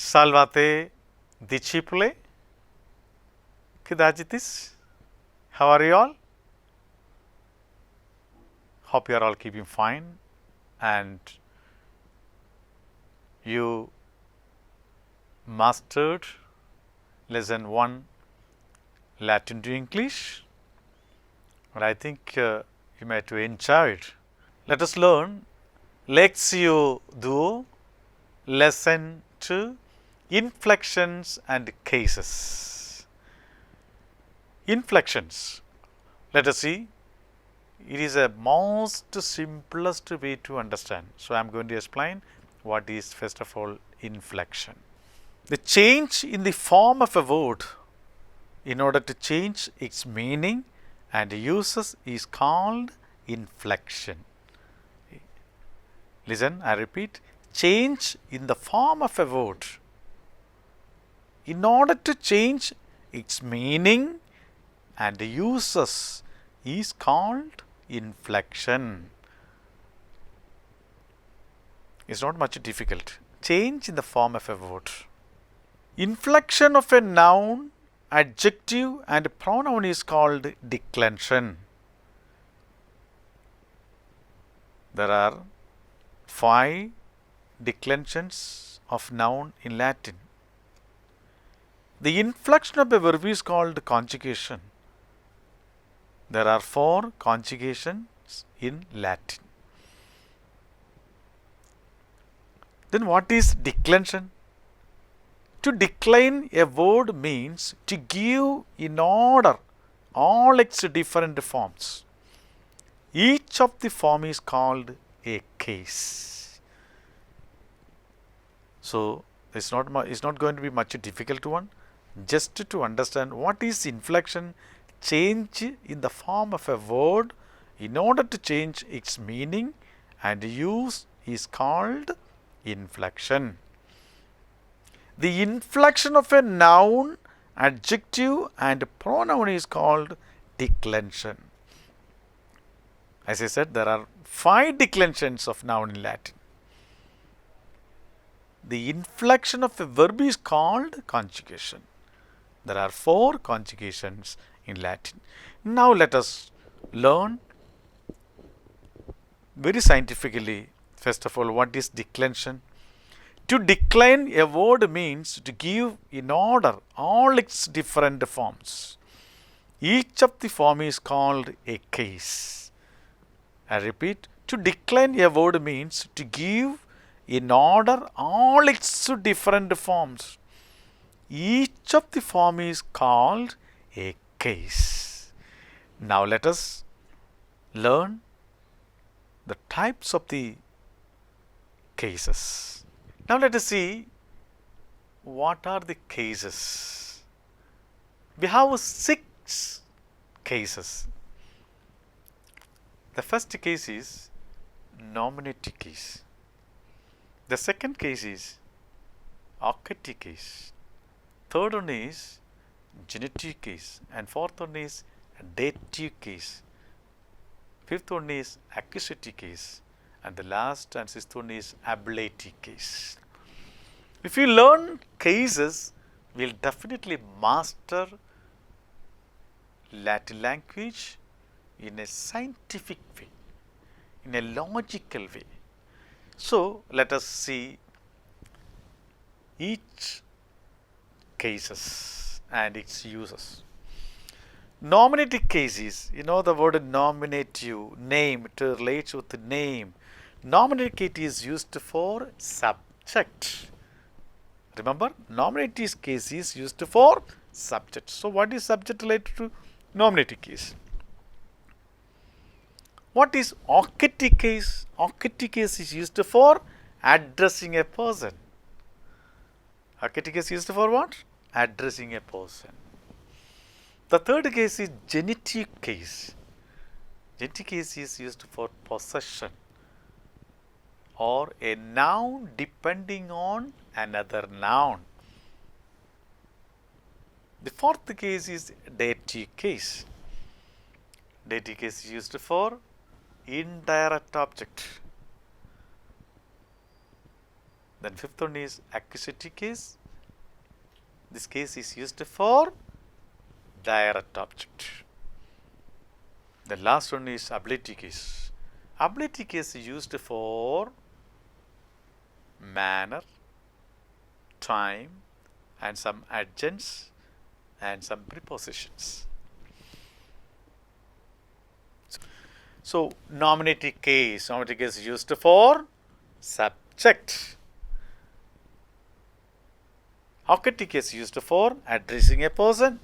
Salvate disciple. Kidajitis. How are you all? Hope you are all keeping fine and you mastered lesson 1 Latin to English. And I think you might enjoy it. Let us learn Lectio 2, lesson 2, inflections and cases. Inflections. Let us see. It is a most simplest way to understand. So I am going to explain what is first of all inflection. The change in the form of a word in order to change its meaning and uses is called inflection. Listen, I repeat, change in the form of a word in order to change its meaning and uses is called inflection. It's not much difficult. Change in the form of a word. Inflection of a noun, adjective and pronoun is called declension. There are 5 declensions of noun in Latin. The inflection of a verb is called conjugation. There are 4 conjugations in Latin. Then what is declension? To decline a word means to give in order all its different forms. Each of the form is called a case. So it's not going to be much difficult one. Just to understand what is inflection, change in the form of a word in order to change its meaning and use is called inflection. The inflection of a noun, adjective and pronoun is called declension. As I said, there are 5 declensions of noun in Latin. The inflection of a verb is called conjugation. There are 4 conjugations in Latin. Now let us learn very scientifically, first of all, what is declension. To decline a word means to give in order all its different forms. Each of the form is called a case. I repeat, to decline a word means to give in order all its different forms. Each of the form is called a case. Now let us learn the types of the cases. Now let us see what are the cases. We have 6 cases. The first case is nominative case. The second case is accusative case. Third one is genitive case. And fourth one is dative case. Fifth one is accusative case. And the last and sixth one is ablative case. If you learn cases, we will definitely master Latin language in a scientific way, in a logical way. So let us see each cases and its uses. Nominative cases, you know the word nominative, name, it relates with the name. Nominative case is used for subject. Remember, nominative case is used for subject. So what is subject related to nominative case? What is accusative case? Accusative case is used for addressing a person. Accusative case is used for what? Addressing a person. The third case is genitive case. Genitive case is used for possession or a noun depending on another noun. The fourth case is dative case. Dative case is used for indirect object. Then fifth one is accusative case. This case is used for direct object. The last one is ability case. Ability case is used for manner, time, and some adjuncts and some prepositions. So nominative case is used for subject. Accusative case is used for addressing a person.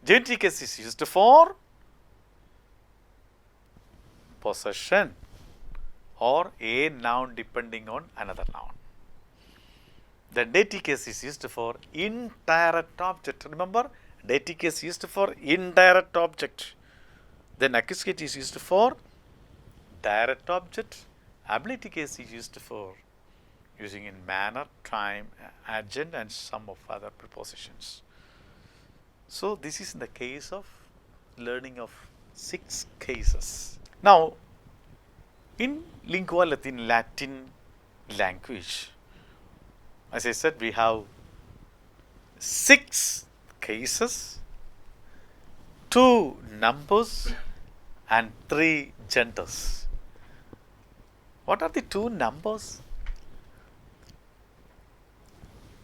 Genitive case is used for possession or a noun depending on another noun. The dative case is used for indirect object. Remember, dative case is used for indirect object. Then accusative is used for direct object. Ability case is used for using in manner, time, adjunct, and some of other prepositions. So this is in the case of learning of 6 cases. Now, in lingua Latin language, as I said, we have 6 cases, 2 numbers, and 3 genders. What are the 2 numbers?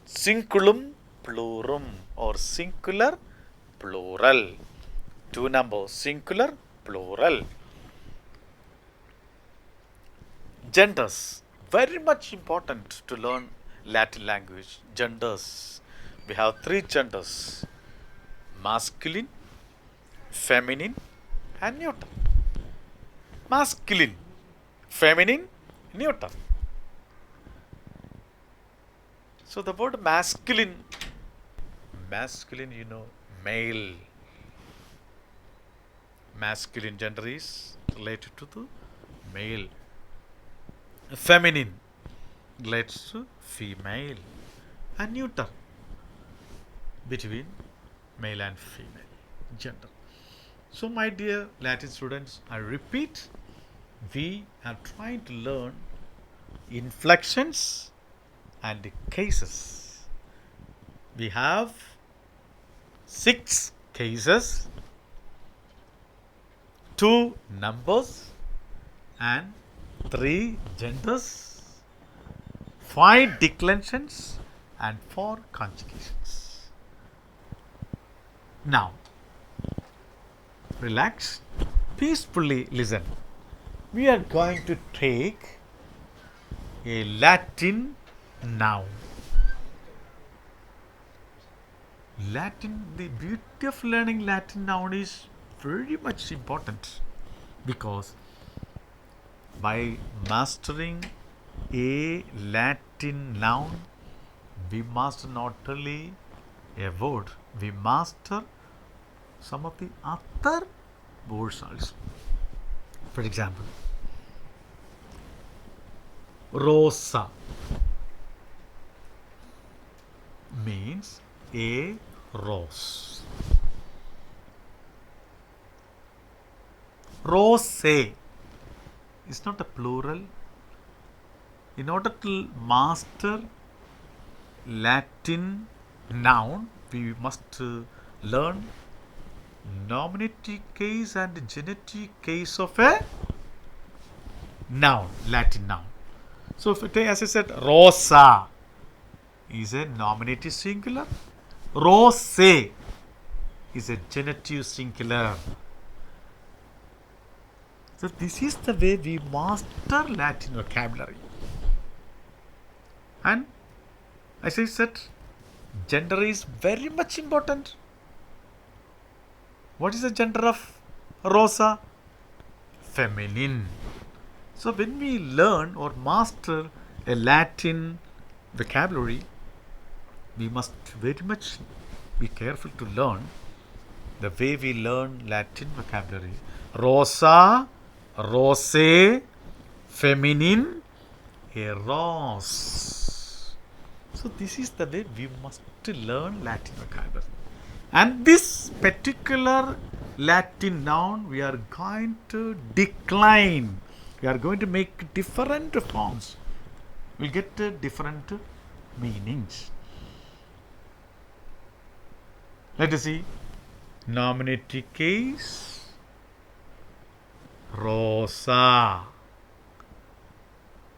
Singular, plurum, or singular, plural. 2 numbers, singular, plural. Genders, very much important to learn Latin language. Genders, we have 3 genders: masculine, feminine, and neuter. Masculine, feminine, neuter. So the word masculine, male. Masculine gender is related to the male. Feminine relates to female, and neuter between male and female gender. So my dear Latin students, I repeat, we are trying to learn inflections and cases. We have 6 cases, 2 numbers, and 3 genders, 5 declensions, and 4 conjugations. Now, relax, peacefully listen. We are going to take a Latin noun. The beauty of learning Latin noun is very much important, because by mastering a Latin noun, we master not only a word, we master some of the other words also. For example, rosa means a rose. Rose is not a plural. In order to master Latin noun, we must learn nominative case and genitive case of a noun, Latin noun. So, as I said, rosa is a nominative singular. Rose is a genitive singular. So this is the way we master Latin vocabulary. And as I said, gender is very much important. What is the gender of rosa? Feminine. So when we learn or master a Latin vocabulary, we must very much be careful to learn the way we learn Latin vocabulary. Rosa, rose, feminine, a rose. So this is the way we must learn Latin vocabulary. And this particular Latin noun we are going to decline. We are going to make different forms. will get different meanings. Let us see. Nominative case, rosa,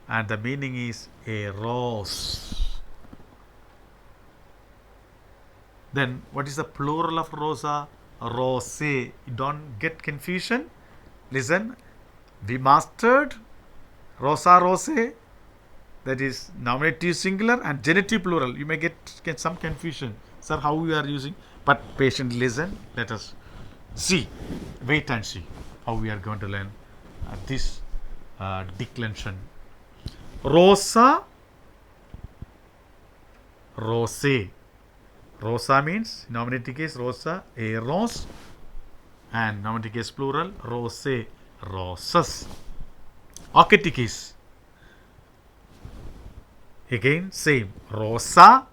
and the meaning is a rose. Then what is the plural of rosa? Rose. Don't get confusion. Listen, we mastered rosa, rose. That is nominative singular and genitive plural. You may get some confusion. Sir, how we are using? But patiently listen. Let us see. Wait and see how we are going to learn this declension. Rosa, rose. Rosa means nominative case rosa, a rose, and nominative case plural rose, roses. Archetype case. Again, same. Rosa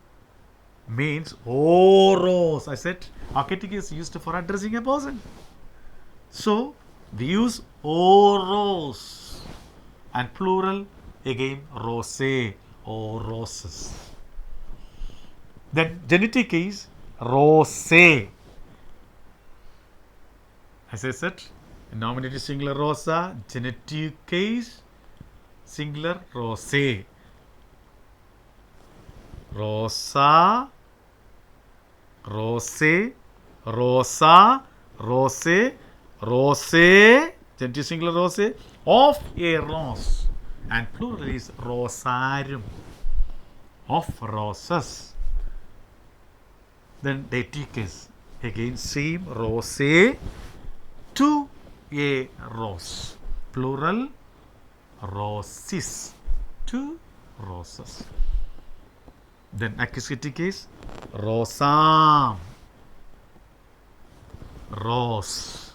means oh rose. I said archetype is used for addressing a person. So we use oh rose, and plural again rose, oh roses. Then genitive case rose. As I said, nominative singular rosa, genitive case singular rose. Rosa, rose, rosa, rose, rose, genitive singular rose, of a rose, and plural is rosarium, of roses. Then dative case, again same rose to a rose, plural roses, two roses. Then accusative case rosam, rose,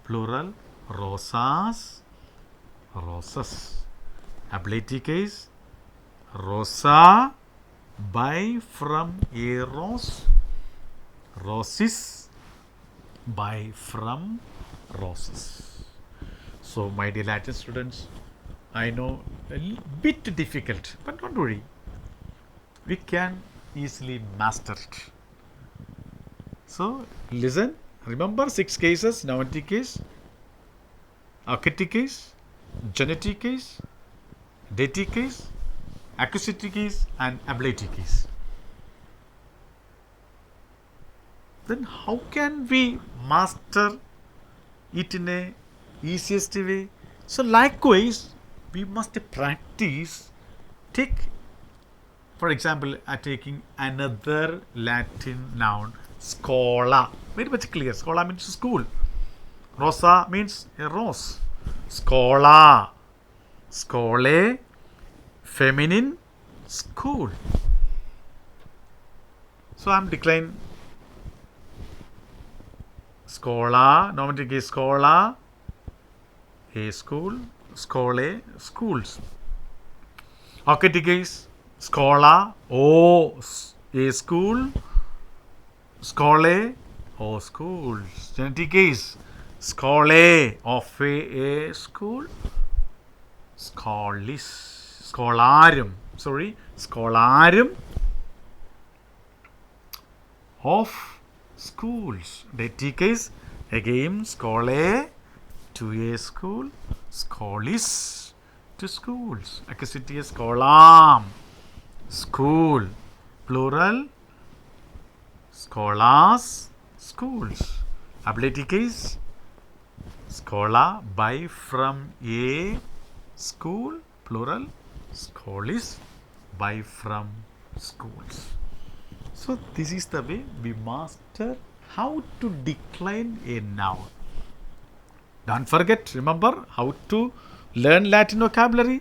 plural rosas, roses. Ablative case rosa, by, from, a rose, roses, by, from, roses. So my dear Latin students, I know a bit difficult, but don't worry, we can easily master it. So listen, remember 6 cases: nominative case, archetype case, genitive case, dative case, accusative case, and ablative case. Then how can we master it in a easiest way? So likewise, we must practice. Take, for example, taking another Latin noun, schola. Very much clear. Schola means school. Rosa means a rose. Schola, scole, feminine, school. So I am declining. Schola, nominative case schola, a school, scole, schools. Archetype case schola, o, a school, scole, o schools. Genitive case scole, of a school, scholis, scholarium, scholarium, of schools. Dative case again scole, to a school, scholis, to schools. Accusative scholam, school, plural scholas, schools. Ablative case schola, by, from, a school, plural scholis, by, from, schools. So this is the way we master how to decline a noun. Don't forget, remember how to learn Latin vocabulary.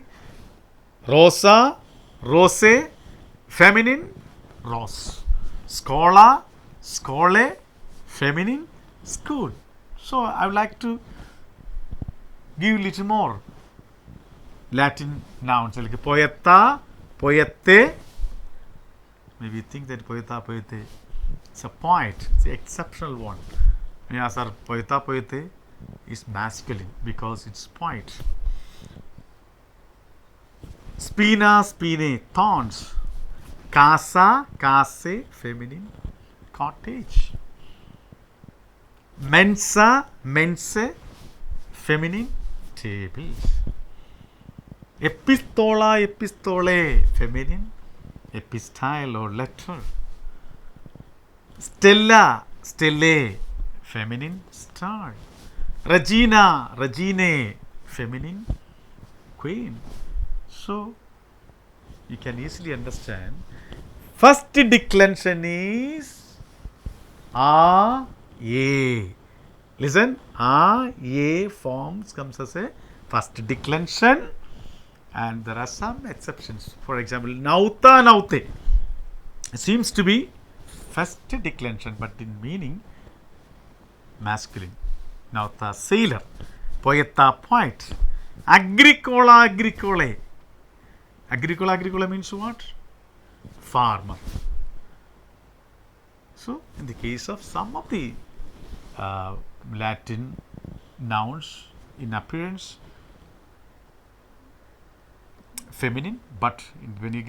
Rosa, rose, feminine, rose. Schola, scole, feminine, school. So I would like to give a little more Latin nouns like poeta, poete. Maybe you think that poeta, poete, it's a poet, it's an exceptional one. Yeah, sir, poeta, poete is masculine because it's poet. Spina, spine, thorns. Casa, case, feminine, cottage. Mensa, mense, feminine, tables. Epistola, epistole, feminine, epistyle or letter. Stella, stelle, feminine, star. Regina, regine, feminine, queen. So, you can easily understand. First declension is A, A. Listen, A, A forms comes as a first declension, and there are some exceptions. For example, Nauta, Naute seems to be first declension, but in meaning masculine. Nauta, sailor. Poeta, poet. Agricola, agricole. Agricola, agricole means what? Farmer. So, in the case of some of the Latin nouns in appearance feminine, but when you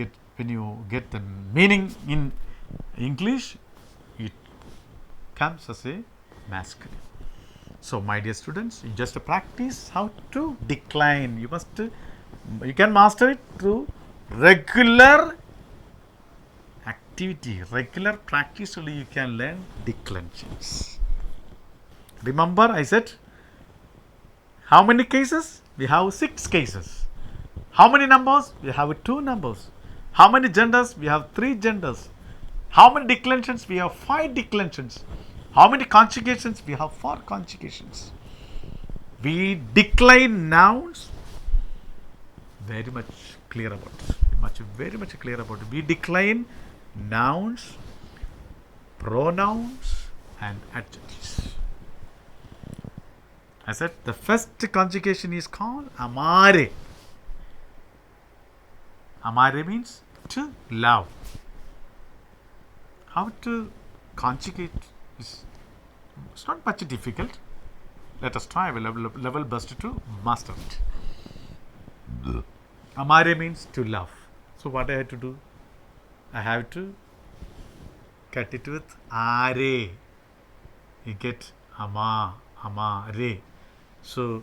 get the meaning in English, it comes as a masculine. So, my dear students, you just practice how to decline. You can master it through regular activity, regular practice only you can learn declensions. Remember, I said how many cases? We have 6 cases. How many numbers? We have 2 numbers. How many genders? We have 3 genders. How many declensions? We have 5 declensions. How many conjugations? We have 4 conjugations. We decline nouns. Very much clear about it. Very much clear about it. We decline nouns, pronouns, and adjectives. I said the first conjugation is called amare. Amare means to love. How to conjugate is it's not much difficult. Let us try a level best to master it. Amare means to love. So what I have to do? I have to cut it with are. You get ama, amare. So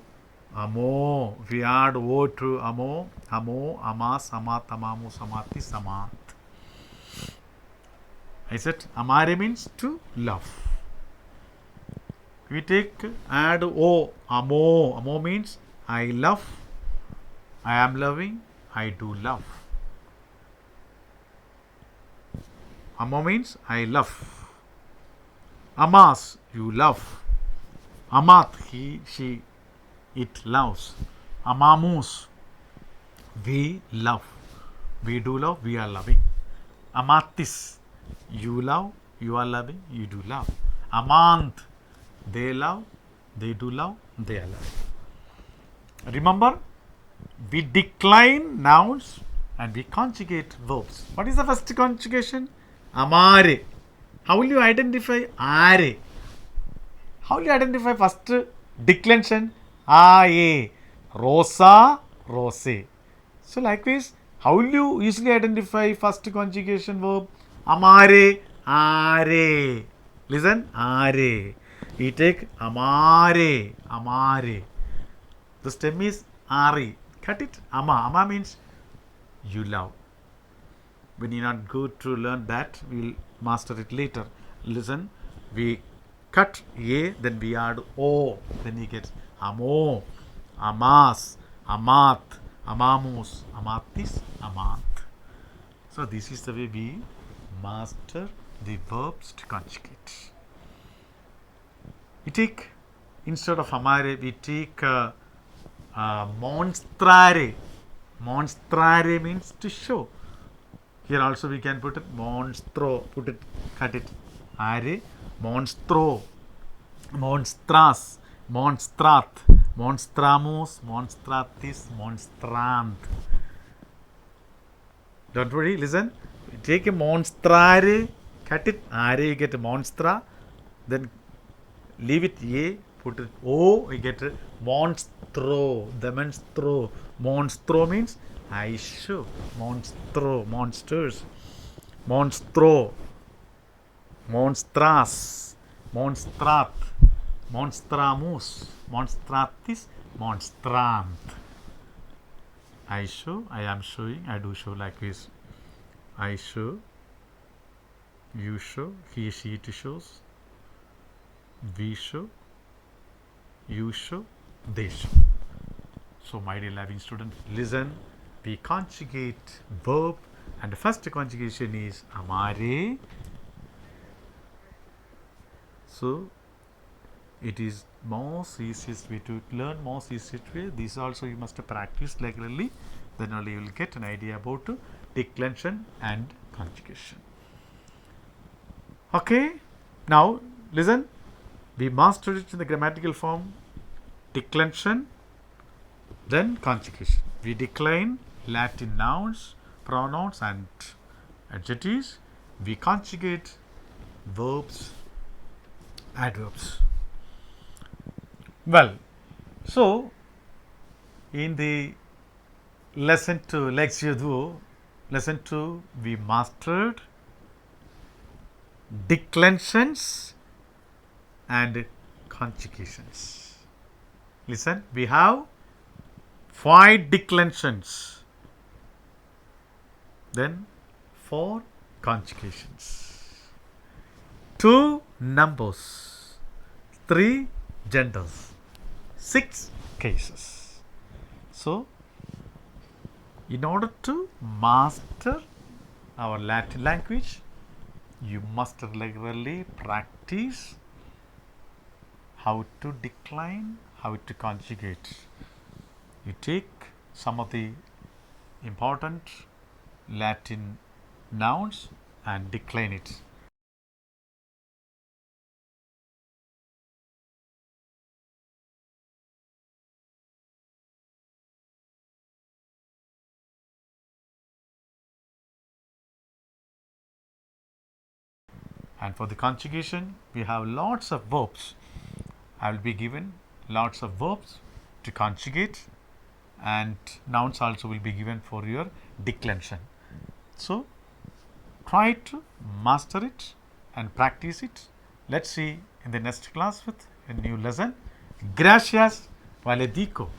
amo, we add o to amo, amas, amat, amamu, samati, samat. I said amare means to love. We add o, amo means I love, I am loving, I do love. Amo means I love. Amas, you love. Amat, he, she, it loves. Amamus, we love. We do love, we are loving. Amatis, you love, you are loving, you do love. Amant, they love, they do love, they are loving. Remember, we decline nouns and we conjugate verbs. What is the first conjugation? Amare. How will you identify are? How will you identify first declension? Ae. Rosa, rose. So likewise, how will you easily identify first conjugation verb? Amare, are. Listen, are. We take amare, amare. The stem is are. Cut it. Ama means you love. We need not go to learn that. We will master it later. Listen, we cut a, then we add o, then you get amo, amas, amat, amamus, amatis, amant. So this is the way we master the verbs to conjugate. We take, instead of amare, we take monstrare. Monstrare means to show. Here also we can put it monstro, cut it. Are, monstro, monstras, monstrat, monstramus, monstratis, monstrant. Don't worry, listen. Take a monstrare, cut it. Are, you get a monstra. Then leave it a, put it O, we get monstro, demonstro. Monstro means I show. Monstro, monsters. Monstro, monstras, monstrat, monstramus, monstratis, monstrant. I show, I am showing, I do show like this. I show, you show, he, she, it shows, we show, you show, they show. So, my dear loving student, listen. We conjugate verb, and the first conjugation is amare. So, it is most easiest way to learn, most easiest way. This also you must practice regularly, then only you will get an idea about declension and conjugation. Okay, now listen, we mastered it in the grammatical form, declension, then conjugation. We decline Latin nouns, pronouns and adjectives. We conjugate verbs, adverbs. Well, so in the lesson 2, lecture 2, lesson 2, we mastered declensions and conjugations. Listen, we have 5 declensions, then 4 conjugations, 2 numbers, 3 genders, 6 cases. So, in order to master our Latin language, you must regularly practice how to decline, how to conjugate. You take some of the important Latin nouns and decline it. And for the conjugation, we have lots of verbs. I will be given lots of verbs to conjugate, and nouns also will be given for your declension. So, try to master it and practice it. Let's see in the next class with a new lesson. Gracias, vale dico.